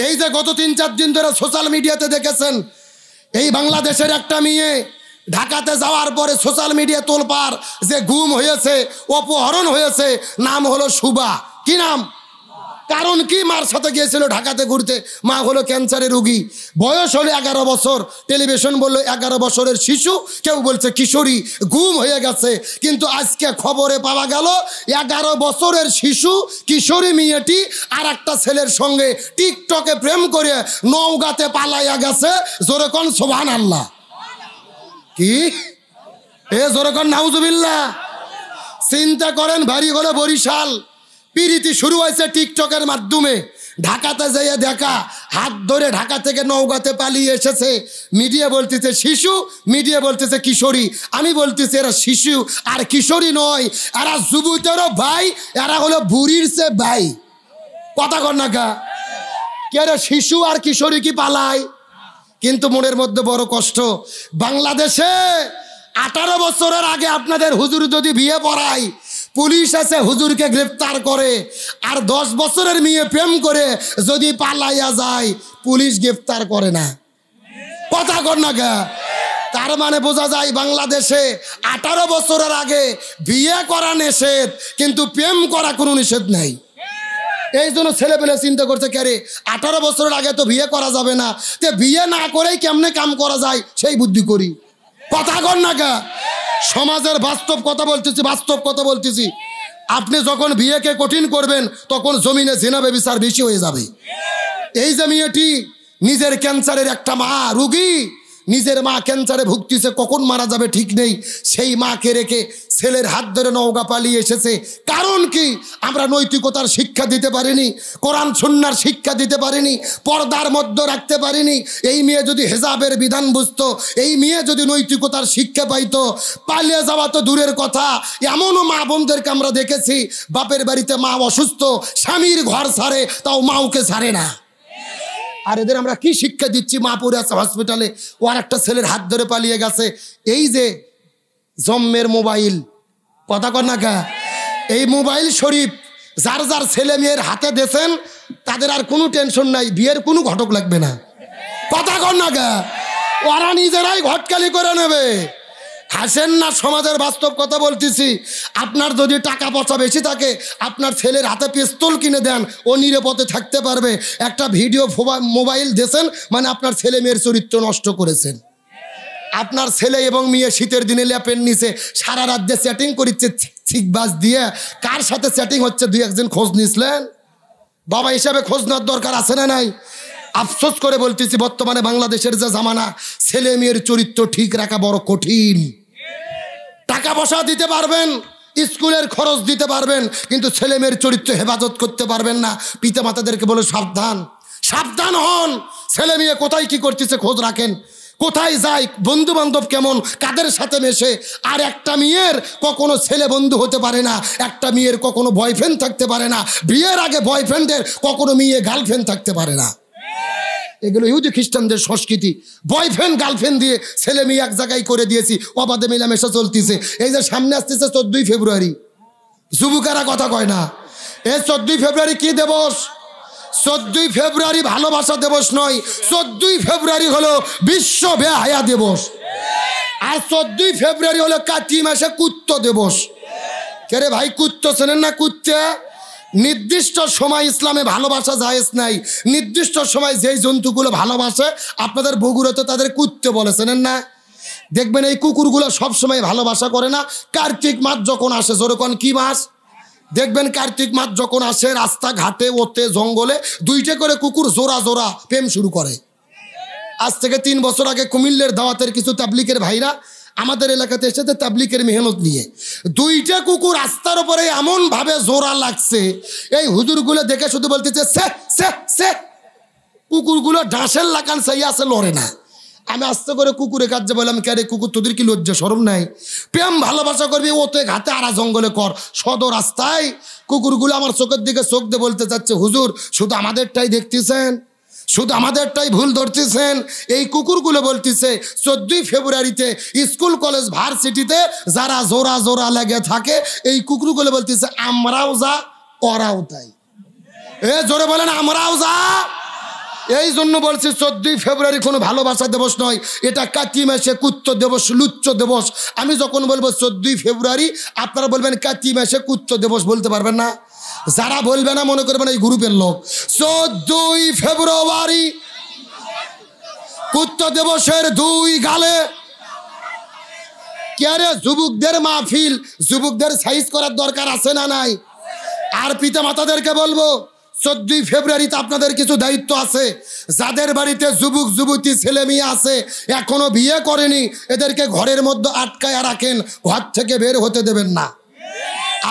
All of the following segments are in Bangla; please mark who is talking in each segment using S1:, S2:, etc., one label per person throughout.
S1: এই যে গত ৩-৪ দিন ধরে সোশ্যাল মিডিয়াতে দেখেছেন, এই বাংলাদেশের একটা মেয়ে ঢাকাতে যাওয়ার পরে সোশ্যাল মিডিয়া তোলপাড় যে গুম হয়েছে, অপহরণ হয়েছে, নাম হলো শুভা। কি নাম? কারণ কি? মার সাথে গিয়েছিল ঢাকাতে ঘুরতে, মা হলো ক্যান্সারের রোগী, বয়স হলো 11 বছর। টেলিভিশন বললো 11 বছরের শিশু, কেউ বলছে কিশোরী, গুম হয়ে গেছে। কিন্তু আজকে খবরে পাওয়া গেল 11 বছরের শিশু কিশোরী মেয়েটি আর একটা ছেলের সঙ্গে টিকটকে প্রেম করে নওগাঁতে পালাইয়া গেছে। জোরে কোন সুবহানাল্লাহ। কি জোরে কোন নাউজুবিল্লাহ। চিন্তা করেন, বাড়ি হলো বরিশাল, পিরিতি শুরু হয়েছে টিকটকের মাধ্যমে। ঢাকাতে যেয়ে দেখা, হাত ধরে ঢাকা থেকে নওগাঁতে পালিয়ে এসেছে। মিডিয়া বলতেছে শিশু, মিডিয়া বলতেছে কিশোরী। আমি বলতেছি এরা শিশু আর কিশোরী নয়, এরা যুবতেরও ভাই, এরা হলো বুড়ির সে ভাই। কথা কর না গা, কে রে? শিশু আর কিশোরী কি পালায়? কিন্তু মনের মধ্যে বড় কষ্ট। বাংলাদেশে 18 বছরের আগে আপনাদের হুজুর যদি বিয়ে পড়ায়, পুলিশ আছে হুজুরকে গ্রেফতার করে। আর 10 বছরের মেয়ে প্রেম করে যদি পালাইয়া যায়, পুলিশ গ্রেফতার করে না। কথা কর না গা। তার মানে বোঝা যায় বাংলাদেশে 18 বছরের আগে বিয়ে করা নিষেধ, কিন্তু প্রেম করা কোনো নিষেধ নাই। এই জন্য ছেলেপেলে চিন্তা করছে, কে রে 18 বছরের আগে তো বিয়ে করা যাবে না, তে বিয়ে না করেই কেমনে কাম করা যায় সেই বুদ্ধি করি। কথা কর না গা। সমাজের বাস্তব কথা বলতেছি, বাস্তব কথা বলতেছি। আপনি যখন বিয়েকে কঠিন করবেন, তখন জমিনে জিনা ব্যভিচার বেশি হয়ে যাবে। এই যে মেয়েটি নিজের ক্যান্সারের একটা মা রোগী, নিজের মা ক্যান্সারে ভুগতেছে, কখন মারা যাবে ঠিক নেই, সেই মাকে রেখে ছেলের হাত ধরে নওগাঁ পালিয়ে এসেছে। কারণ কি? আমরা নৈতিকতার শিক্ষা দিতে পারিনি, কোরআন সুন্নাহর শিক্ষা দিতে পারিনি, পর্দার মধ্যে রাখতে পারিনি। এই মেয়ে যদি হেজাবের বিধান বুঝতো, এই মেয়ে যদি নৈতিকতার শিক্ষা পাইতো, পালিয়ে যাওয়া তো দূরের কথা। এমনও মা বোনদেরকে আমরা দেখেছি, বাপের বাড়িতে মা অসুস্থ, স্বামীর ঘর ছাড়ে, তাও মাওকে ছাড়ে না। আর এদের আমরা কি শিক্ষা দিচ্ছি? মা পড়ে আছে হসপিটালে, ও আর একটা ছেলের হাত ধরে পালিয়ে গেছে। এই যে জম্মের মোবাইল, কথা কর না কা, এই মোবাইল শরীফ যার যার ছেলে মেয়ের হাতে দিয়েছেন, তাদের আর কোনো টেনশন নাই, বিয়ের কোনো ঘটক লাগবে না। কথা কর না কা, ওরা নিজেরাই ঘটকালি করে নেবে। হাসেন না, সমাজের বাস্তব কথা বলতেছি। আপনার যদি টাকা পয়সা বেশি থাকে, আপনার ছেলের হাতে পিস্তল কিনে দেন, ও নিরাপদে থাকতে পারবে। একটা ভিডিও মোবাইল দিয়েছেন মানে আপনার ছেলে মেয়ের চরিত্র নষ্ট করেছেন। আপনার ছেলে এবং মেয়ে শীতের দিনে ল্যাপের নিচে সারা রাত দিয়ে চ্যাটিং করিচ্ছে, ছিকবাজ দিয়ে। কার সাথে চ্যাটিং হচ্ছে 2-1 দিন খোঁজ নিছিলেন? বাবা হিসাবে খোঁজ নেওয়ার দরকার আছে না নাই? আফসোস করে বলতেছি, বর্তমানে বাংলাদেশের যে জামানা, ছেলে মেয়ের চরিত্র ঠিক রাখা বড় কঠিন। টাকা পয়সা দিতে পারবেন, স্কুলের খরচ দিতে পারবেন, কিন্তু ছেলে মেয়ের চরিত্র হেফাজত করতে পারবেন না। পিতা মাতাদেরকে বলে সাবধান, সাবধান হন। ছেলে মেয়ে কোথায় কি করতেছে খোঁজ রাখেন, কোথায় যায়, বন্ধু বান্ধব কেমন, কাদের সাথে মেশে। আর একটা মেয়ের কখনো ছেলে বন্ধু হতে পারে না, একটা মেয়ের কখনো বয়ফ্রেন্ড থাকতে পারে না, বিয়ের আগে বয়ফ্রেন্ডের কখনো মেয়ে গার্লফ্রেন্ড থাকতে পারে না। এগুলো ইহুদি খ্রিস্টানদের সংস্কৃতি। বয়ফ্রেন্ড গার্লফ্রেন্ড দিয়ে ছেলে মেয়ে এক জায়গায় করে দিয়েছি, অবাধে মেলামেশা চলতেছে। এই যে সামনে আসতেছে 14ই ফেব্রুয়ারি, যুবকেরা কথা কয় না। এই 14ই ফেব্রুয়ারি কি দিবস? 14ই ফেব্রুয়ারি ভালোবাসা দিবস নয়, 14ই ফেব্রুয়ারি হলো বিশ্ব বেহায়া দিবস। আর 14ই ফেব্রুয়ারি হলো কাতি মাসে কুত্ত দিবস। কে রে ভাই, কুত্ত চেনেন না? কুত্তে নির্দিষ্ট সময় ইসলামে ভালোবাসা জায়েজ নাই। নির্দিষ্ট সময় যেই জন্তুগুলো ভালোবাসে, আপনাদের বগুড়াতে তাদের কুত্তে বলেছেন না? দেখবেন এই কুকুরগুলো সবসময় ভালোবাসা করে না। কার্তিক মাস যখন আসে, যেরকম কি মাস, দেখবেন কার্তিক মাস যখন আসে, রাস্তাঘাটে ওতে জঙ্গলে 2টা করে কুকুর জোড়া জোড়া প্রেম শুরু করে। আজ থেকে 3 বছর আগে কুমিল্লার দাওয়াতের কিছু তাবলিকের ভাইরা আমাদের এলাকাতে এসেছে তাবলিকের মেহনত নিয়ে। 2টা কুকুর রাস্তার উপরে এমন ভাবে জোড়া লাগছে, এই হুজুরগুলো দেখে শুধু বলতেছে সে সে সে। কুকুরগুলো ডাঁশের লাগান সেই আছে, লড়ে না। আমি আস্তে করে কুকুরের কাছে বললাম, কে রে কুকুর, তোদের কি লজ্জা শরম নাই? প্রেম ভালোবাসা করবি, ওতে ঘাতে আরা জঙ্গলে কর, সদর রাস্তায়। কুকুরগুলো আমার চোখের দিকে চোখ দিয়ে বলতে চাচ্ছে, হুজুর শুধু আমাদেরটাই দেখতেছেন, শুধু আমাদেরটাই ভুল ধরতেছেন। এই কুকুরগুলো বলতেছে 14ই ফেব্রুয়ারিতে স্কুল কলেজ ভার্সিটিতে যারা জোড়া জোড়া লেগে থাকে, এই কুকুরগুলো বলতেছে আমরাও যা ওরাও তাই। জোরে বলেন আমরাও যা এই জন্য বলছি 14ই ফেব্রুয়ারি কোনো ভালোবাসা দিবস নয়, এটা কাতি মাসে কুত্ত দিবস, লুচ্চ দিবস। আমি যখন বলবো 14ই ফেব্রুয়ারি, আপনারা বলবেন কাতি মাসে কুত্ত দিবস, বলতে পারবেন না। যারা বলবে না মনে করবেন এই গ্রুপের লোক। 14ই ফেব্রুয়ারি কুত্ত দিবসের 2 গালে কে রে? যুবকদের মাহফিল, যুবকদের সাইজ করার দরকার আছে না নাই? আর পিতা মাতাদেরকে বলবো 14ই ফেব্রুয়ারিতে আপনাদের কিছু দায়িত্ব আছে। যাদের বাড়িতে যুবক যুবতী ছেলে মেয়ে আছে এখনো বিয়ে করেনি, এদেরকে ঘরের মধ্যে আটকায় রাখেন, ঘর থেকে বের হতে দেবেন না।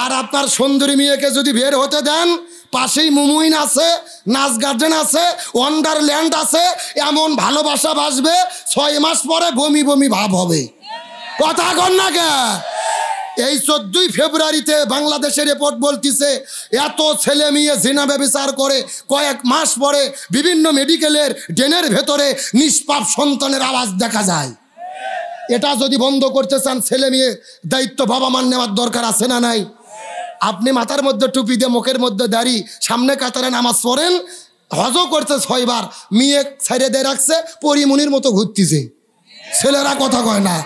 S1: আর আপনার সুন্দরী মেয়েকে যদি বের হতে দেন, পাশেই মুমুইন আছে, নাচ গার্ডেন আছে, ওয়ান্ডারল্যান্ড আছে, এমন ভালোবাসা বাসবে 6 মাস পরে বমি বমি ভাব হবে। কথা কন না কে? এই 14ই ফেব্রুয়ারিতে বাংলাদেশের রিপোর্ট বলতিছে এত ছেলে মেয়ে জিনা ব্যভিচার করে, কয়েক মাস পরে বিভিন্ন মেডিকেলের ড্রেনের ভেতরে নিষ্পাপ সন্তানের আওয়াজ দেখা যায়। এটা যদি বন্ধ করতে চান, ছেলে মেয়ে দায়িত্ব বাবা মার নেওয়ার দরকার আছে না নাই? আপনি মাথার মধ্যে টুপি দিয়ে, মুখের মধ্যে দাড়ি, সামনে কাতারে নামাজ পড়েন, হজও করতে 6 বার, মেয়ে ছেড়ে দিয়ে রাখছে, পরিমনির মতো ঘুরতেছে। ছেলেরা কথা কয় না।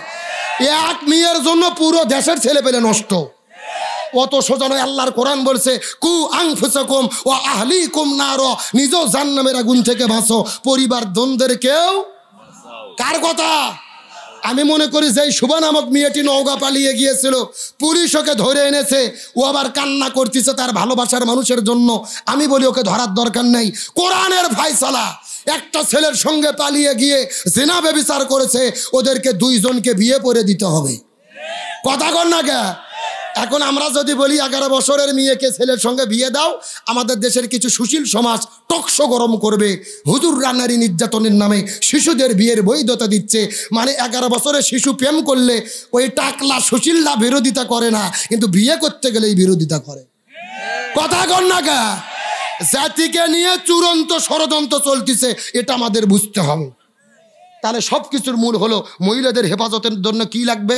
S1: এক মেয়ের জন্য পুরো দেশের ছেলে পেলে নষ্ট। অত সোজা নয়। আল্লাহর কোরআন বলছে কু আনফুসাকুম ওয়া আহলিকুম নার, নিজেও জাহান্নামের আগুন থেকে বাঁচো, পরিবার দ্বন্দ্বেরকেও। কার কথা? আমি মনে করি যে শুভা নামক মেয়েটি নওগাঁ পালিয়ে গিয়েছিল, পুলিশ ওকে ধরে এনেছে, ও আবার কান্না করতেছে তার ভালোবাসার মানুষের জন্য। আমি বলি ওকে ধরার দরকার নেই, কোরআনের ফায়সালা। একটা ছেলের সঙ্গে পালিয়ে গিয়ে জিনা ব্যভিচার করেছে, ওদেরকে 2 জনকে বিয়ে করে দিতে হবে। কথা কন না কে? এখন আমরা যদি বলি 11 বছরের মেয়েকে ছেলের সঙ্গে বিয়ে দাও, আমাদের দেশের কিছু সুশীল সমাজ টকশো গরম করবে, হুজুর নারী নির্যাতনের নামে শিশুদের বিয়ের বৈধতা দিচ্ছে। মানে 11 বছরের শিশু প্রেম করলে ওই টাকলা সুশীলরা বিরোধিতা করে না, কিন্তু বিয়ে করতে গেলেই বিরোধিতা করে। কথা কন না কে? জাতিকে নিয়ে চূড়ান্ত ষড়যন্ত্র চলতেছে, এটা আমাদের বুঝতে হবে। তাহলে সব কিছুর মূল হলো মহিলাদের হেফাজতের জন্য কি লাগবে?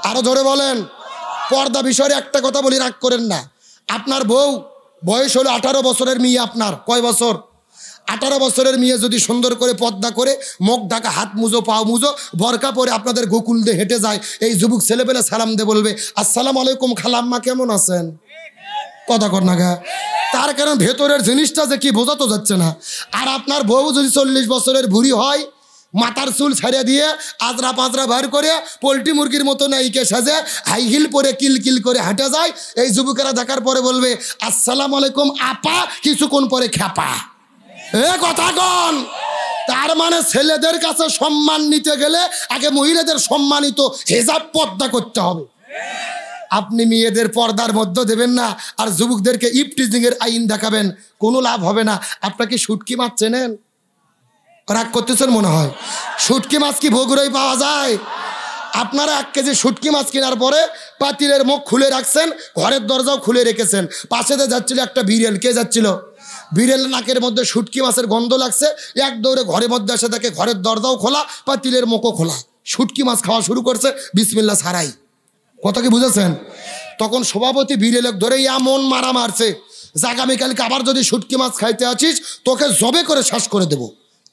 S1: আরো ধরে বলেন। পর্দা বিষয়ে একটা কথা বলি, রাগ করেন না। আপনার বউ বয়স হলো 18 বছরের মেয়ে, আপনার কয় বছর? 18 বছরের মেয়ে যদি সুন্দর করে পর্দা করে, মুখ ঢাকা, হাত মুজো, পাও মুজো, বরকা পরে আপনাদের গোকুল দিয়ে হেঁটে যায়, এই যুবক ছেলেবেলা সালাম দিয়ে বলবে আসসালামু আলাইকুম খালাম্মা, কেমন আছেন? কথা কর না গা। তার কারণ ভেতরের জিনিসটা যে কি বোঝা তো যাচ্ছে না। আর আপনার বউ যদি 40 বছরের বুড়ি হয়, মাথার চুল ছেড়ে দিয়ে আজরা পাজরা বার করে পোল্ট্রি মুরগির মতো নাইকে সাজে হাই হিল পরে কিল কিল করে হাঁটে যায়, এই যুবকেরা দেখার পরে বলবে আসসালামু আলাইকুম আপা, কিছুক্ষণ পরে খ্যাপা। এ কথা কন। তার মানে ছেলেদের কাছে সম্মান নিতে গেলে আগে মহিলাদের সম্মানিত হেজাব পর্দা করতে হবে। আপনি মেয়েদের পর্দার মধ্যে দেবেন না, আর যুবকদেরকে ইফটিজিং এর আইন দেখাবেন, কোনো লাভ হবে না। আপনাকে শুটকি মাছ চেনেন? রাগ করতেছেন মনে হয়। শুটকি মাছ কি বগুড়ায় পাওয়া যায়? আপনারা 1 কেজি শুটকি মাছ কেনার পরে পাতিলের মুখ খুলে রাখছেন, ঘরের দরজাও খুলে রেখেছেন। পাশেতে যাচ্ছিল একটা বিড়েল। কে যাচ্ছিল? বিড়েল। নাকের মধ্যে শুটকি মাছের গন্ধ লাগছে, এক দৌড়ে ঘরের মধ্যে এসে দেখে ঘরের দরজাও খোলা, পাতিলের মুখও খোলা, শুটকি মাছ খাওয়া শুরু করছে বিসমিল্লাহ ছাড়াই। কথা কি বুঝেছেন? তখন সভাপতি বিড়েলেক ধরে এমন মারা মারছে, আগামীকালকে আবার যদি শুটকি মাছ খাইতে আছিস তোকে জবে করে শ্বাস করে দেবো।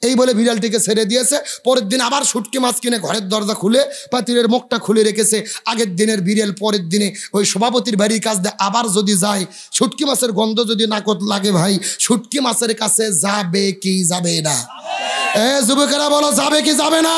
S1: এই বলে বিড়ালটিকে ছেড়ে দিয়েছে। পরের দিন আবার শুটকি মাছ কিনে ঘরের দরজা খুলে পাতিলের মুখটা খুলে রেখেছে। আগের দিনের বিড়াল পরের দিনে ওই সভাপতির বাড়ির কাছ দিয়ে আবার যদি যায়, শুটকি মাছের গন্ধ যদি নাকত লাগে, ভাই শুটকি মাছের কাছে যাবে কি যাবে না? যুবকেরা বলো, যাবে কি যাবে না?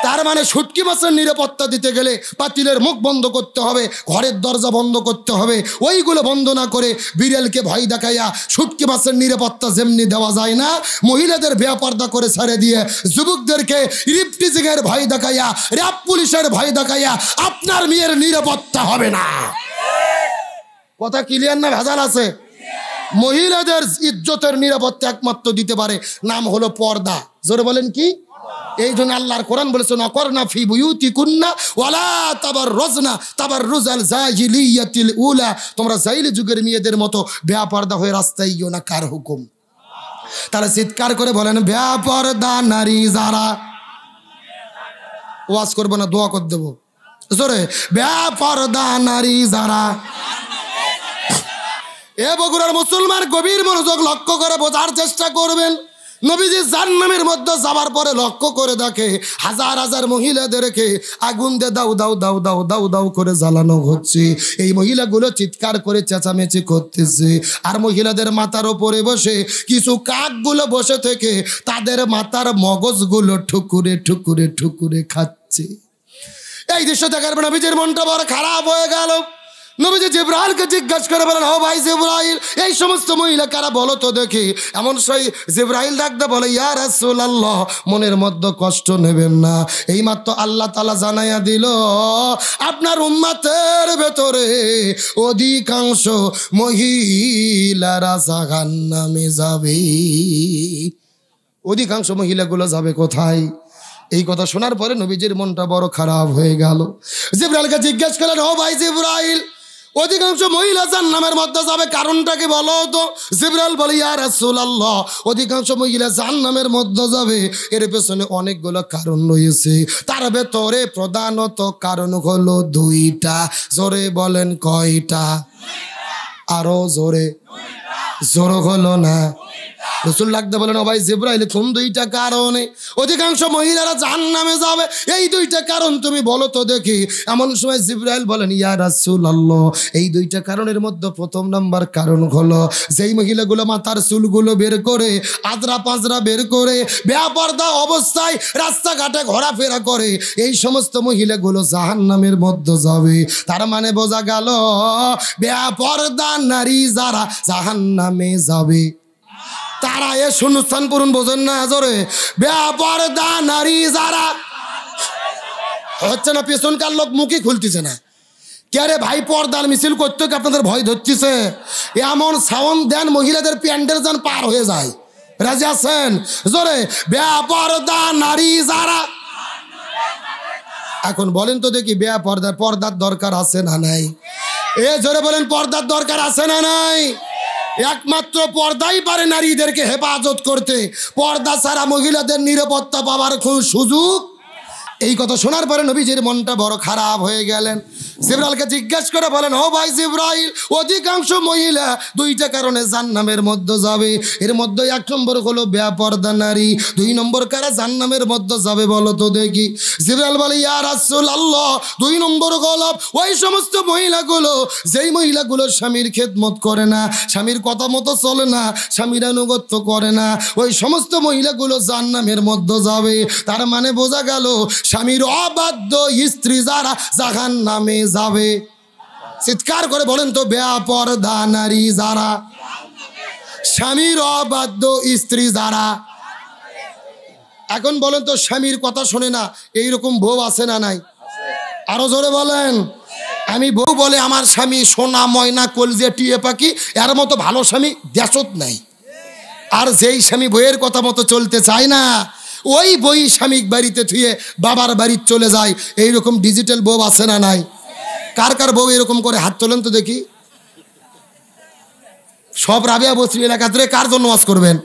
S1: তার মানে শুটকি মাছের নিরাপত্তা দিতে গেলে পাতিলের মুখ বন্ধ করতে হবে, ঘরের দরজা বন্ধ করতে হবে। ওইগুলো বন্ধ না করে বিড়ালকে ভয় দেখাইয়া শুটকি মাছের নিরাপত্তা যেমনি দেওয়া যায় না, মহিলাদের বেপর্দা করে ছেড়ে দিয়ে যুবকদেরকে ইফটিজিং এর ভয় দেখাইয়া, র‍্যাব পুলিশের ভয় দেখাইয়া আপনার মেয়ের নিরাপত্তা হবে না। কথা ক্লিয়ার না ভেজাল আছে? মহিলাদের ইজ্জতের নিরাপত্তা একমাত্র দিতে পারে, নাম হলো পর্দা। জোরে বলেন কি? এই জন্য আল্লাহর কোরআন বলেছে নকরনা ফি বুয়ুতিকুন্না ওয়ালা তাবাররুজনা তাবাররুজাল জাহিলিয়াতিল উলা, তোমরা জাহিলি যুগের মেয়েদের মতো বেপর্দা হয়ে রাস্তায় ইও না। কার হুকুম? তাহলে চিৎকার করে বলেন বেপর্দা নারী যারা। ওয়াজ করবো না, দোয়া করে দেবো জোরে। বেপর্দা নারী যারা। এ বগুড়ার মুসলমান গভীর মনোযোগ লক্ষ্য করে বোঝার চেষ্টা করবেন। নবীজি জাহান্নামের মধ্যে যাবার পরে লক্ষ্য করে দেখে হাজার হাজার মহিলাদেরকে আগুন দিয়ে দাও দাও দাও দাও দাও দাও করে জ্বালানো হচ্ছে। এই মহিলাগুলো চিৎকার করে চেঁচামেচি করতেছে, আর মহিলাদের মাথার ওপরে বসে কিছু কাকগুলো বসে থেকে তাদের মাথার মগজগুলো ঠুকুরে ঠুকুরে ঠুকুরে খাচ্ছে। এই দৃশ্য দেখার পর নবীজির মনটা বড় খারাপ হয়ে গেল। নবীজি জিবরাইলকে জিজ্ঞাসা করে বলেন, ও ভাই জিবরাইল, এই সমস্ত মহিলা কারা বলো তো দেখি। এমন সেই জিবরাইল ডাকতে বলে, ইয়া রাসূলুল্লাহ, মনের মধ্যে কষ্ট নেবেন না, এইমাত্র আল্লাহ তাআলা জানাইয়া দিল আপনার উম্মতের ভেতরে অধিকাংশ মহিলারা জাহান্নামে যাবে। অধিকাংশ মহিলাগুলো যাবে কোথায়? এই কথা শোনার পরে নবীজির মনটা বড় খারাপ হয়ে গেল। জিবরাইলকে জিজ্ঞেস করলেন, ও ভাই জিবরাইল, অধিকাংশ মহিলা জাহান্নামের মধ্যে যাবে, কারণটা কি বলো তো? জিবরাইল বলে, ইয়া রাসূলুল্লাহ, অধিকাংশ মহিলা জাহান্নামের মধ্যে যাবে, এর পেছনে অনেকগুলো কারণ রয়েছে। তার ভেতরে প্রধানত কারণ হলো দুইটা। জোরে বলেন কয়টা? আরো জোরে, জোর হলো না। রাসূল লাগতে বলেন, ও ভাই জিবরাইল, কোন দুইটা কারণে অধিকাংশ মহিলারা জাহান্নামে যাবে? এই দুইটা কারণ তুমি বলো তো দেখি। এমন সময় জিবরাইল বলেন, ইয়া রাসূলুল্লাহ, এই দুইটা কারণের মধ্যে প্রথম নাম্বার কারণ হলো যেই মহিলাগুলো মাথার চুলগুলো বের করে, আদরা পাঁজরা বের করে বেপরদা অবস্থায় রাস্তাঘাটে ঘোরাফেরা করে, এই সমস্ত মহিলাগুলো জাহান্নামের মধ্যে যাবে। তার মানে বোঝা গেল বেপরদা নারী যারা জাহান্নামে যাবে তারা। এ শূন্যস্থান পূরণ বোঝেন না? জোরে, বেপরদা নারী যারা হচ্ছে না, পেছনকার লোক মুখই খুলতেছে না। কে রে ভাই, পর্দার মিছিল করতে কি আপনাদের ভয় ধরতেছে? এমন সাউন্ড দেন মহিলাদের প্যান্ডেল যেন পার হয়ে যায়। রাজি আছেন? জোরে, বেপরদা নারী যারা। এখন বলেন তো দেখি, পর্দার দরকার আছে না নাই? এ জোরে বলেন, পর্দার দরকার আছে না নাই? একমাত্র পর্দাই পারে নারীদেরকে হেফাজত করতে। পর্দা ছাড়া মহিলাদের নিরাপত্তা পাওয়ার কোন সুযোগ। এই কথা শোনার পরে নবীজির মনটা বড় খারাপ হয়ে গেলেন। জিবরাইলকে জিজ্ঞেস করে বলেন, ও ভাই জিবরাইল, অধিকাংশ মহিলা দুইটা কারণে জাহান্নামের মধ্যে যাবে। এর মধ্যে এক নম্বর হলো বেপরদা নারী, দুই নম্বর কারা জাহান্নামের মধ্যে যাবে বলো তো দেখি। জিবরাইল বলে, ইয়া রাসূলুল্লাহ, দুই নম্বর হলো ওই সমস্ত মহিলাগুলো যেই মহিলাগুলো স্বামীর খেদমত করে না, স্বামীর কথা মতো চলে না, স্বামীর আনুগত্য করে না, ওই সমস্ত মহিলাগুলো জাহান্নামের মধ্যে যাবে। তার মানে বোঝা গেল স্বামীর অবাধ্য স্ত্রী যারা জাহান্নামে যাবে। চিৎকার করে বলেন তো, বেপরদা নারী যারা, স্বামীর অবাধ্য স্ত্রী যারা। এখন বলেন তো, স্বামীর কথা শোনে না এইরকম বউ আছে না নাই? আরো জোরে বলেন। আমি বউ বলে আমার স্বামী সোনা ময়না কলজে টিয়ে পাখি, এর মতো ভালো স্বামী দেশত নাই। আর যেই স্বামী বইয়ের কথা মতো চলতে চায় না, ওই বই স্বামী বাড়িতে থুয়ে বাবার বাড়ি চলে যায়। এইরকম ডিজিটাল বউ আছে না নাই? কার কার বউ এরকম করে হাত তোলেন তো দেখি। সব রাবিয়া বস্তি এলাকা ধরে কার জন্য ওয়াজ করবেন?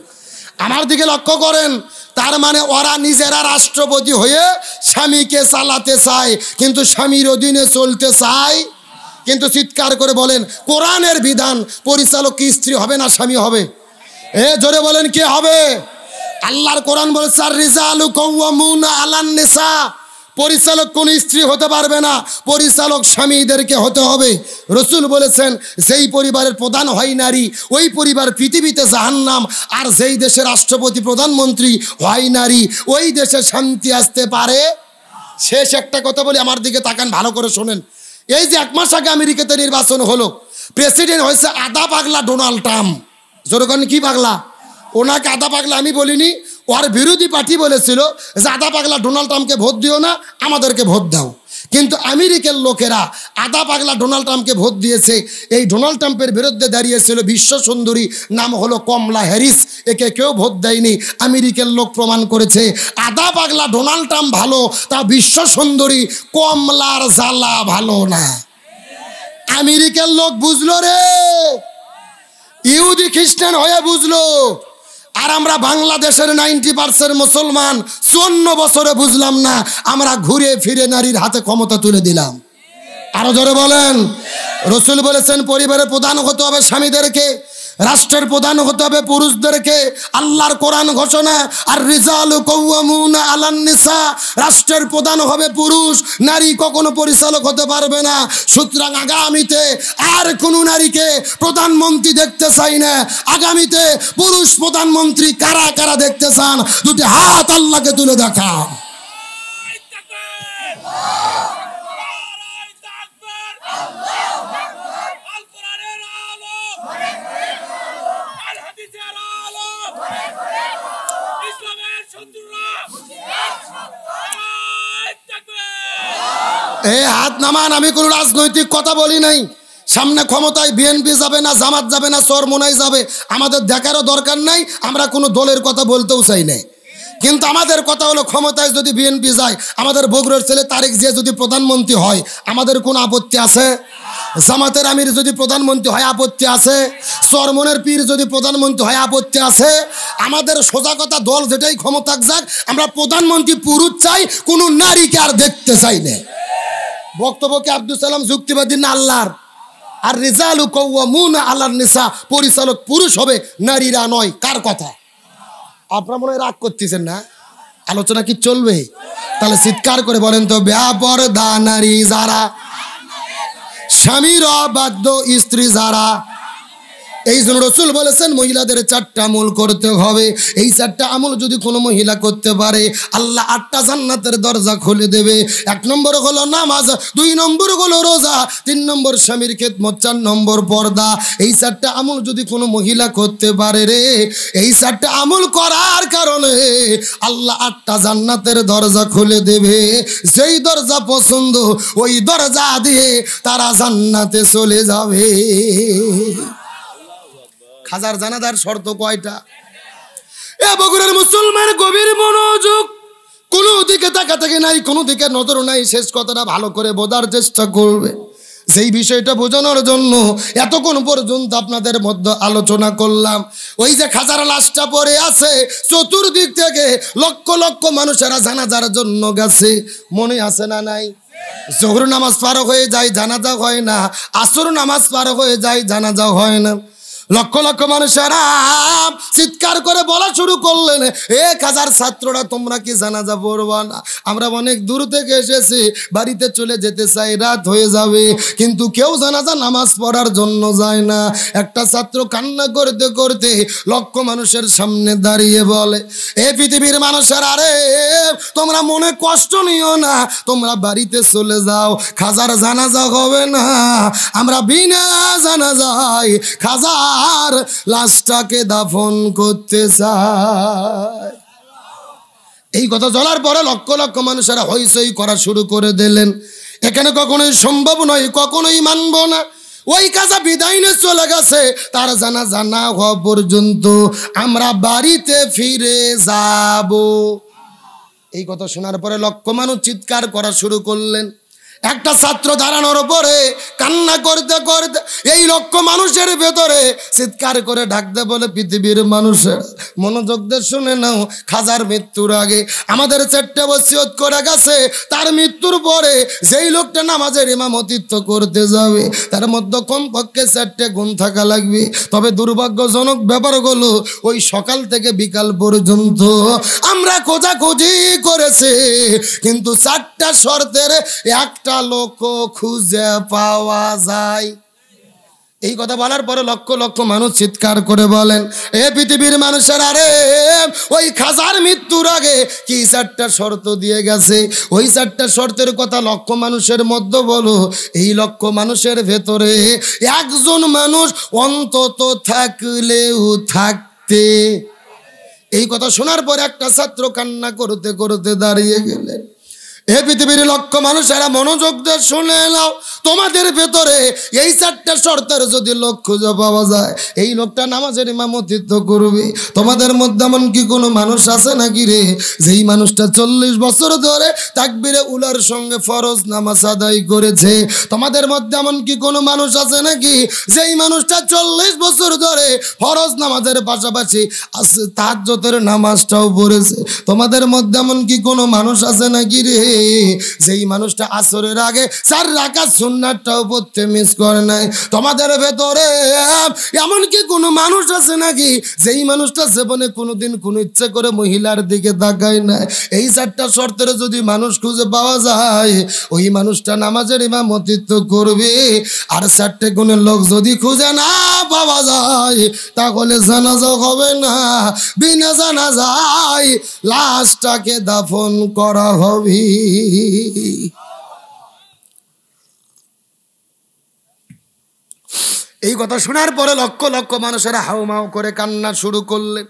S1: আমার দিকে লক্ষ্য করেন। তার মানে ওরা নিজেরা রাষ্ট্রপতি হয়ে স্বামীকে চালাতে চায়, কিন্তু স্বামীর অধীনে চলতে চায়। কিন্তু চিৎকার করে বলেন, কোরআনের বিধান পরিচালক কি স্ত্রী হবে না স্বামী হবে? এ জোরে বলেন, কে হবে? আল্লাহর কোরআন বলেছে, আর-রিজালু কাওয়ামুনা আলান নিসা। পরিচালক কোন স্ত্রী হতে পারবে না, পরিচালক স্বামীদেরকে হতে হবে। রাসূল বলেছেন, যেই পরিবারের প্রধান হয় নারী, ওই পরিবার পৃথিবীতে জাহান্নাম। আর যেই দেশের রাষ্ট্রপতি প্রধানমন্ত্রী হয় নারী, ওই দেশে শান্তি আসতে পারে। শেষ একটা কথা বলি, আমার দিকে তাকান, ভালো করে শোনেন। এই যে 1 মাস আগে আমেরিকাতে নির্বাচন হলো, প্রেসিডেন্ট হয়েছে আধা পাগলা ডোনাল্ড ট্রাম্প। জোরগণ কি পাগলা? ওনাকে আধা পাগলা আমি বলিনি, ওর বিরোধী পার্টি বলেছিল যে আধা পাগলা ডোনাল্ড ট্রাম্পকে ভোট দিও না, আমাদেরকে ভোট দাও। কিন্তু আমেরিকার লোকেরা আধা পাগলা ডোনাল্ড ট্রাম্পকে ভোট দিয়েছে। এই ডোনাল্ড ট্রাম্পের বিরুদ্ধে দাঁড়িয়েছিল বিশ্ব সুন্দরী, নাম হলো কমলা হ্যারিস। একে কেউ ভোট দেয়নি, আমেরিকার লোক প্রমাণ করেছে আধা পাগলা ডোনাল্ড ট্রাম্প ভালো, তা বিশ্ব সুন্দরী কমলার জ্বালা ভালো না। আমেরিকার লোক বুঝলো রে, ইহুদি খ্রিস্টান হয়ে বুঝলো। আর আমরা বাংলাদেশের 90% মুসলমান 54 বছরে বুঝলাম না, আমরা ঘুরে ফিরে নারীর হাতে ক্ষমতা তুলে দিলাম। আরো জোরে বলেন। রাসূল বলেছেন, পরিবারের প্রধান হতে হবে স্বামীদেরকে। রাষ্ট্রের প্রধান হতে হবে পুরুষদেরকে। আল্লাহর কোরআন ঘোষণা, আর রিজালু কাওয়ামুনা আলান নিসা, রাষ্ট্রের প্রধান হবে পুরুষ, নারী কখনো পরিচালক হতে পারবে না। সুতরাং আগামীতে আর কোনো নারীকে প্রধানমন্ত্রী দেখতে চাই না। আগামীতে পুরুষ প্রধানমন্ত্রী কারা কারা দেখতে চান? দুটি হাত আল্লাহকে তুলে দেখান। হাত নামান। আমি কোনো রাজনৈতিক কথা বলি নাই। সামনে ক্ষমতায় বিএনপি যাবে না, জামাত যাবে না, চরমোনাই যাবে, আমাদের দেখারও দরকার নাই। আমরা কোনো দলের কথা বলতেও চাই না। কিন্তু আমাদের কথা হলো, ক্ষমতায় যদি বিএনপি যায়, আমাদের বগুড়ার ছেলে তারেক জিয়া যদি প্রধানমন্ত্রী হয়, আমাদের কোনো আপত্তি আছে? জামাতের আমির যদি প্রধানমন্ত্রী হয়, আপত্তি আছে? চরমনের পীর যদি প্রধানমন্ত্রী হয়, আপত্তি আছে? আমাদের সোজা কথা, দল যেটাই ক্ষমতা যাক, আমরা প্রধানমন্ত্রী পুরুষ চাই, কোনো নারীকে আর দেখতে চাই না। বক্তব্যকে আব্দুল সালাম যুক্তিবাদী না আল্লাহর? আর রিজালু কাওয়ামুনা আলান নিসা, পরিচালক পুরুষ হবে, নারীরা নয়। কার কথা? আপনারা মনে হয় রাগ করতেছেন না? আলোচনা কি চলবে? তাহলে চিৎকার করে বলেন তো, বেপরদা নারী যারা, স্বামীর অবাধ্য স্ত্রী যারা। এই জন্য রসুল বলেছেন মহিলাদের 4টা আমল করতে হবে। এই 4টা আমল যদি কোনো মহিলা করতে পারে, আল্লাহ 8টা জান্নাতের দরজা খুলে দেবে। 1 নম্বর হলো নামাজ, 2 নম্বর হলো রোজা, 3 নম্বর স্বামীর খেদমত, 4 নম্বর পর্দা। এই 4টা আমল যদি কোনো মহিলা করতে পারে রে, এই 4টা আমল করার কারণে আল্লাহ 8টা জান্নাতের দরজা খুলে দেবে। যেই দরজা পছন্দ ওই দরজা দিয়ে তারা জান্নাতে চলে যাবে। খাজার জানাজার শর্ত কয়টা? এ বগুড়ার মুসলমান গভীর মনোযোগ, কোনো দিকে তাকাতাকি নাই, কোনো দিকে নজর নাই। শেষ কথাটা ভালো করে বোঝার চেষ্টা করবে। যেই বিষয়টা বোঝানোর জন্য এতক্ষণ পর্যন্ত আপনাদের মধ্যে আলোচনা করলাম। ওই যে খাজার লাশটা পড়ে আছে, চতুর্দিক থেকে লক্ষ লক্ষ মানুষেরা জানাজার জন্য গেছে। মনে আছে না নাই? জোহর নামাজ পার হয়ে যায়, জানাজা হয় না। আসর নামাজ পার হয়ে যায়, জানাজা হয় না। লক্ষ লক্ষ মানুষেরা চিৎকার করে বলা শুরু করলেন, এ খাজার ছাত্ররা তোমরা কি জানাজা পড়বা না? আমরা অনেক দূর থেকে এসেছি, বাড়িতে চলে যেতে চাই, রাত হয়ে যাবে, কিন্তু কেউ জানাজা নামাজ পড়ার জন্য যায় না। একটা ছাত্র কান্না করতে করতে লক্ষ মানুষের সামনে দাঁড়িয়ে বলে, এ পৃথিবীর মানুষেরা, আরে তোমরা মনে কষ্ট নিও না, তোমরা বাড়িতে চলে যাও, খাজার জানাজা হবে না। আমরা বিনা জানাজায় খাজা আর লাশটাকে দাফন করতে চায়। এই কথা চলার পরে লক্ষ লক্ষ মানুষেরা হইচই করা শুরু করে দিলেন। এখানে কখনোই সম্ভব নয়, কখনোই মানব না। ওই কাজা বিদায় নিয়ে চলে গেছে, তার জানাজা না হওয়া পর্যন্ত আমরা বাড়িতে ফিরে যাব। এই কথা শোনার পরে লক্ষ মানুষ চিৎকার করা শুরু করলেন। একটা ছাত্র দাঁড়ানোর পরে কান্না করতে করতে এই লক্ষ মানুষের ভেতরে চিৎকার করে ডাকতে বলে, পৃথিবীর মানুষের মনোযোগ দিয়ে শুনে নাও, খাজার মৃত্যুর আগে আমাদের 4টে ওসিয়ত করে গেছে। তার মৃত্যুর পরে যেই লোকটা নামাজের ইমামতিত্ব করতে যাবে, তার মধ্যে কমপক্ষে 4টে গুণ থাকা লাগবে। তবে দুর্ভাগ্যজনক ব্যাপার হলো, ওই সকাল থেকে বিকাল পর্যন্ত আমরা খোঁজাখুঁজি করেছি, কিন্তু 4টা শর্তের একটা লোক খুঁজে পাওয়া যায়। এই কথা বলার পরে লক্ষ লক্ষ মানুষ চিৎকার করে বলেন, এ পৃথিবীর মানুষের, আরে ওই খাজার মৃত্যুর আগে কি 4টা শর্ত দিয়ে গেছে, ওই 4টা শর্তের কথা লক্ষ মানুষের মধ্যে বলো। এই লক্ষ মানুষের ভেতরে একজন মানুষ অন্তত থাকলেও থাকতে। এই কথা শোনার পর একটা ছাত্র কান্না করতে করতে দাঁড়িয়ে গেলেন। এ পৃথিবীর লক্ষ মানুষেরা মনোযোগ দিয়ে শুনে নাও, তোমাদের ভেতরে এই 4টা শর্তের যদি লোক খুঁজে পাওয়া যায়, এই লোকটা নামাজের ইমামতিত্ব করবে। তোমাদের মধ্যে এমন কি কোনো মানুষ আছে নাকি রে, যেই মানুষটা 40 বছর ধরে তাকবীরে উলার সঙ্গে ফরজ নামাজ আদায় করেছে? তোমাদের মধ্যে এমন কি কোনো মানুষ আছে নাকি যেই মানুষটা 40 বছর ধরে ফরজ নামাজের পাশাপাশি তাহাজ্জুদের নামাজটাও পড়েছে? তোমাদের মধ্যে এমন কি কোনো মানুষ আছে নাকি রে যেই মানুষটা আসরের আগে 4 রাকাত সুন্নাতটাও পড়তে মিস করে নাই। তোমাদের ভেতরে এমন কি কোনো মানুষ আছে নাকি যেই মানুষটা জীবনে কোনোদিন কোনো ইচ্ছে করে মহিলার দিকে তাকায় না? এই 4টা শর্তের যদি মানুষ খুঁজে পাওয়া যায়, ওই মানুষটা নামাজের ইমামতিত্ব করবে। আর 4টে গুণের লোক যদি খুঁজে না পাওয়া যায়, তাহলে জানাজা হবে না, বিনা জানাজায় লাশটাকে দাফন করা হবে। এই কথা শোনার পরে লক্ষ লক্ষ মানুষেরা হাউমাউ করে কান্না শুরু করলেন।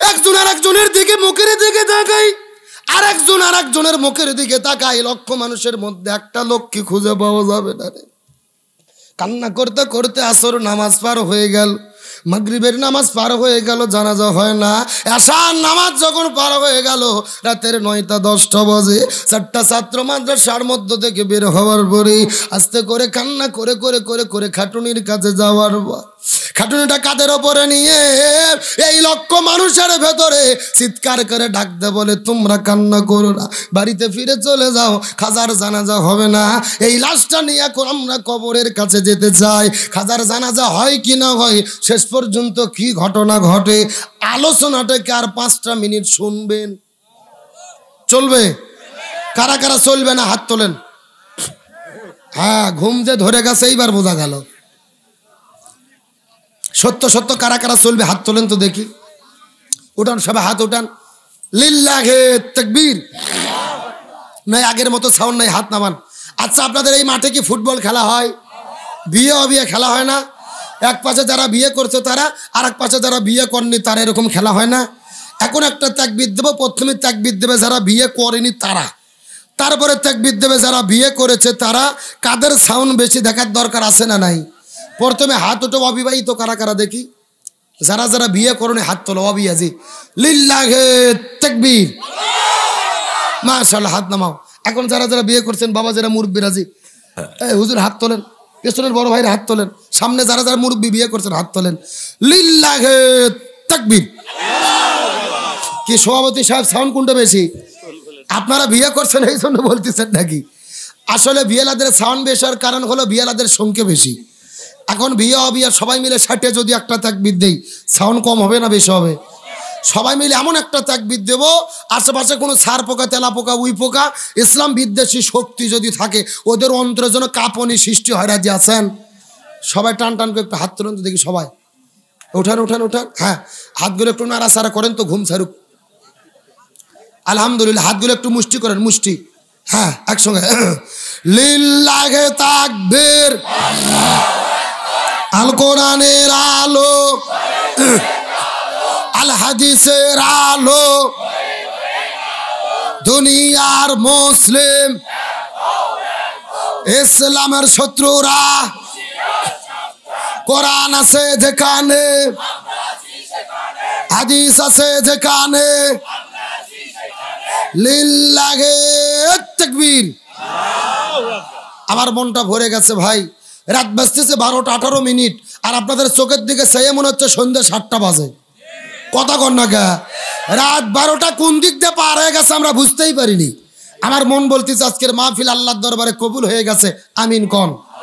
S1: একজন আর একজনের দিকে মুখের দিকে তাকায়, আর একজন আর একজনের মুখের দিকে তাকায়। লক্ষ মানুষের মধ্যে একটা লোক কি খুঁজে পাওয়া যাবে না রে? কান্না করতে করতে আসর নামাজ পার হয়ে গেল, মাগরিবের নামাজ পার হয়ে গেল, জানাজা হয় না। এশার নামাজ যখন পার হয়ে গেল, রাতের 9টা 10টা বাজে, 4টা ছাত্র মাদ্রাসার মধ্য থেকে বের হওয়ার পরে আস্তে করে কান্না করে করে করে করে খাটুনির কাছে যাওয়ার পর খাটুনিটা কাদের ওপরে নিয়ে এই লক্ষ মানুষের ভেতরে চিৎকার করে ডাকতে বলে, তোমরা কান্না করো না, বাড়িতে ফিরে চলে যাও, খাজার জানাজা হবে না। এই লাশটা নিয়ে এখন আমরা কবরের কাছে যেতে চাই। খাজার জানাজা হয় কি না হয়, শেষ পর্যন্ত কি ঘটনা ঘটে, আলোচনাটাকে আর 5টা মিনিট শুনবেন। চলবে? কারা কারা চলবে না হাত তোলেন। হ্যাঁ, ঘুম যে ধরে গেছে এইবার বোঝা গেল। সত্য সত্য কারা কারা চলবে হাত তোলেন তো দেখি। উঠান সবাই, হাত উঠান। লিল্লাহে তাকবীর। নাই আগের মতো সাউন্ড নাই, হাত নামান। আচ্ছা, আপনাদের এই মাঠে কি ফুটবল খেলা হয়? বিয়ে অবিয়ে খেলা হয় না? এক পাশে যারা বিয়ে করছে তারা, আর এক পাশে যারা বিয়ে করেনি তারা, এরকম খেলা হয় না? এখন একটা তাকবীর দেবো, প্রথমে তাকবীর দেবে যারা বিয়ে করেনি তারা, তারপরে তাকবীর দেবে যারা বিয়ে করেছে তারা। কাদের সাউন্ড বেশি দেখার দরকার আছে না নাই? প্রথমে হাত উঠো অবিবাহিত কারা কারা দেখি। যারা যারা বিয়ে করনি হাত তোলো, অবিয়াজি। লিল্লাহে তাকবীর, মাশাআল্লাহ, হাত নামাও। এখন যারা যারা বিয়ে করছেন, বাবা যারা মুরব্বী রাজি, এই হুজুর হাত তোলেন, পেছনের বড় ভাইরা হাত তোলেন, সামনে যারা যারা মুরব্বী বিয়ে করছেন হাত তোলেন। লিল্লাহে তাকবীর। কি সভাপতি সাহেব, সাউন্ড কোনটা বেশি? আপনারা বিয়ে করছেন এই জন্য বলতেছেন নাকি? আসলে বিয়েলাদের সাউন্ড বেশির কারণ হলো বিয়েলাদের সংখ্যা বেশি। এখন বিয়ে অবিয়ে সবাই মিলে 60-এ যদি একটা তাকবীর দেই, সাউন্ড কম হবে না বেশি হবে? সবাই মিলে এমন একটা তাকবীর দেব, আশেপাশে কোনো সার পোকা, তেলা পোকা, উই পোকা, ইসলাম বিদ্বেষী শক্তি যদি থাকে, ওদের অন্তরের জন্য কাঁপনি সৃষ্টি হয়। রাজি আছেন? সবাই টান টান করে একটু হাত তুলেন তো দেখি সবাই। উঠান উঠান উঠান। হ্যাঁ, হাতগুলো একটু নাড়াচাড়া করেন তো, ঘুম ছাড়ুক। আলহামদুলিল্লাহ, হাতগুলো একটু মুষ্টি করেন, মুষ্টি। হ্যাঁ, একসঙ্গে। লিল্লাহে তাকবীর। আল কোরআনের আলো, আল হাদিসের আলো, দুনিয়ার মুসলিম, ইসলামের শত্রুরা, কোরআন আছে যেখানে, হাদিস আছে যেখানে, লিল্লাহে তাকবীর। আমার মনটা ভরে গেছে ভাই। রাত বাজতেছে 12টা 18 মিনিট, আর আপনাদের চোখের দিকে চেয়ে মনে হচ্ছে সন্ধ্যা 7টা বাজে। কথা কন না গা? রাত 12টা কোন দিক দিয়ে পার হয়ে গেছে আমরা বুঝতেই পারিনি। আমার মন বলতেছে আজকের মাহফিল আল্লাহর দরবারে কবুল হয়ে গেছে। আমিন কন।